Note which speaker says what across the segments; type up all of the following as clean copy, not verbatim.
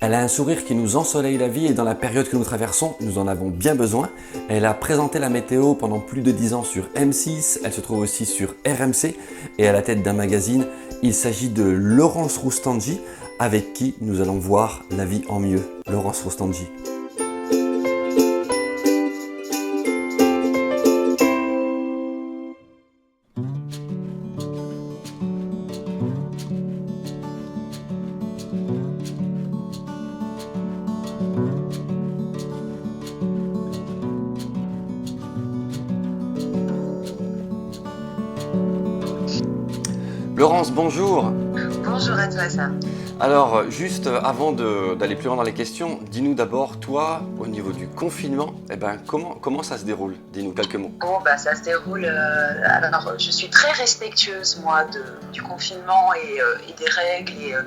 Speaker 1: Elle a un sourire qui nous ensoleille la vie et dans la période que nous traversons, nous en avons bien besoin. Elle a présenté la météo pendant plus de 10 ans sur M6, elle se trouve aussi sur RMC et à la tête d'un magazine. Il s'agit de Laurence Roustanji, avec qui nous allons voir la vie en mieux. Laurence Roustanji. Laurence, bonjour.
Speaker 2: Bonjour à toi, Sam.
Speaker 1: Alors, juste avant d'aller plus loin dans les questions, dis-nous d'abord, toi, au niveau du confinement, comment ça se déroule? Dis-nous quelques mots.
Speaker 2: Bon, ça se déroule. Alors, je suis très respectueuse, moi, du confinement et des règles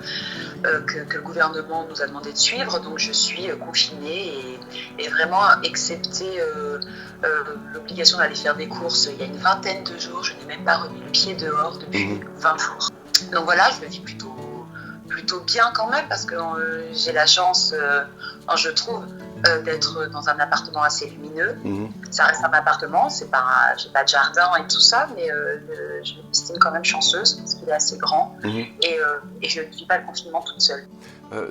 Speaker 2: que le gouvernement nous a demandé de suivre. Donc, je suis confinée et vraiment, excepté l'obligation d'aller faire des courses il y a une vingtaine de jours, je n'ai même pas remis le pied dehors depuis 20 jours. Donc voilà, je le vis plutôt bien quand même parce que j'ai la chance, je trouve, d'être dans un appartement assez lumineux. Ça reste un appartement, j'ai pas de jardin et tout ça, mais je m'estime quand même chanceuse parce qu'il est assez grand et je ne vis pas le confinement toute seule.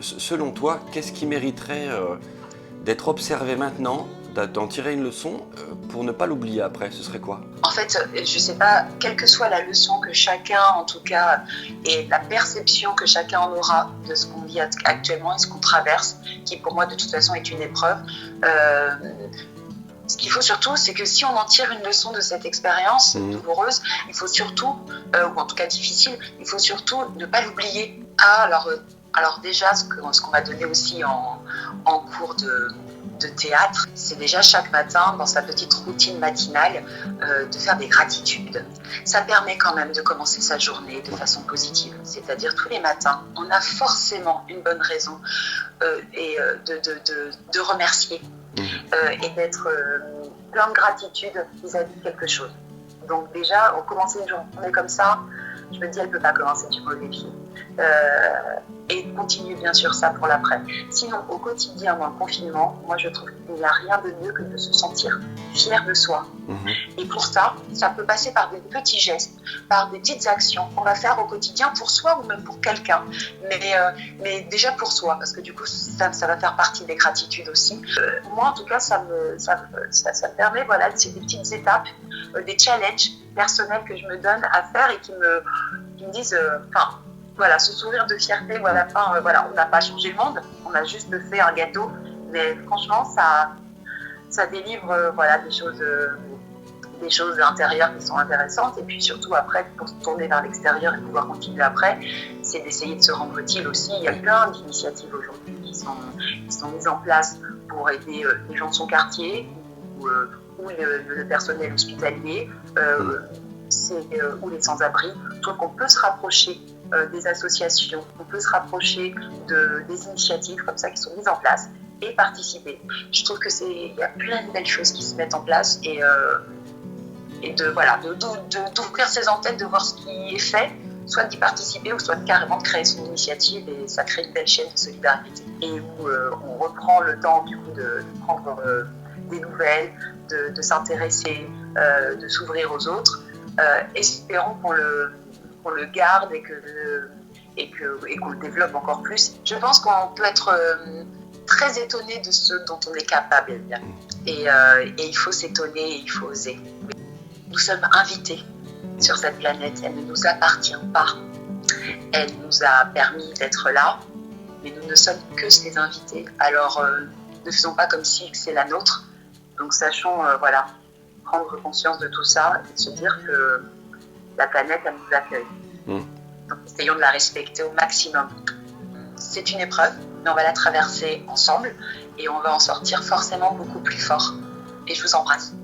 Speaker 1: Selon toi, qu'est-ce qui mériterait d'être observé maintenant, d'en tirer une leçon pour ne pas l'oublier après? Ce serait quoi?
Speaker 2: En fait, je sais pas, quelle que soit la leçon que chacun, en tout cas, et la perception que chacun en aura de ce qu'on vit actuellement et ce qu'on traverse, qui pour moi de toute façon est une épreuve, ce qu'il faut surtout, c'est que si on en tire une leçon de cette expérience douloureuse, il faut surtout, ou en tout cas difficile, il faut surtout ne pas l'oublier. Alors déjà, ce qu'on m'a donné aussi en cours de théâtre, c'est déjà chaque matin, dans sa petite routine matinale, de faire des gratitudes. Ça permet quand même de commencer sa journée de façon positive. C'est-à-dire tous les matins, on a forcément une bonne raison de remercier et d'être plein de gratitude vis-à-vis de quelque chose. Donc déjà, on commence une journée comme ça, je me dis, elle ne peut pas commencer du mauvais pied. Et continuer bien sûr ça pour l'après. Sinon, au quotidien, dans le confinement, moi je trouve qu'il n'y a rien de mieux que de se sentir fier de soi. Et pour ça peut passer par des petits gestes, par des petites actions qu'on va faire au quotidien pour soi ou même pour quelqu'un. Mais déjà pour soi, parce que du coup, ça va faire partie des gratitudes aussi. Moi, en tout cas, ça me permet, voilà, c'est des petites étapes, des challenges personnels que je me donne à faire et qui me disent, voilà, ce sourire de fierté, voilà, on n'a pas changé le monde, on a juste fait un gâteau, mais franchement, ça délivre, voilà, des choses intérieures qui sont intéressantes, et puis surtout après, pour se tourner vers l'extérieur et pouvoir continuer après, c'est d'essayer de se rendre utile aussi. Il y a plein d'initiatives aujourd'hui qui sont mises en place pour aider les gens de son quartier ou le personnel hospitalier, ou les sans-abri. Donc on peut se rapprocher des associations, on peut se rapprocher des initiatives comme ça qui sont mises en place et participer. Je trouve que il y a plein de belles choses qui se mettent en place et d'ouvrir ses antennes, de voir ce qui est fait, soit d'y participer ou soit carrément de créer son initiative, et ça crée une belle chaîne de solidarité et où on reprend le temps du coup de prendre des nouvelles, de s'intéresser, de s'ouvrir aux autres. Espérons qu'on le garde et qu'on le développe encore plus. Je pense qu'on peut être très étonné de ce dont on est capable. Et il faut s'étonner, il faut oser. Nous sommes invités sur cette planète, elle ne nous appartient pas. Elle nous a permis d'être là, mais nous ne sommes que ses invités. Alors ne faisons pas comme si c'est la nôtre. Donc sachons, prendre conscience de tout ça et se dire que la planète, elle nous accueille. Donc essayons de la respecter au maximum. C'est une épreuve, mais on va la traverser ensemble et on va en sortir forcément beaucoup plus fort. Et je vous embrasse.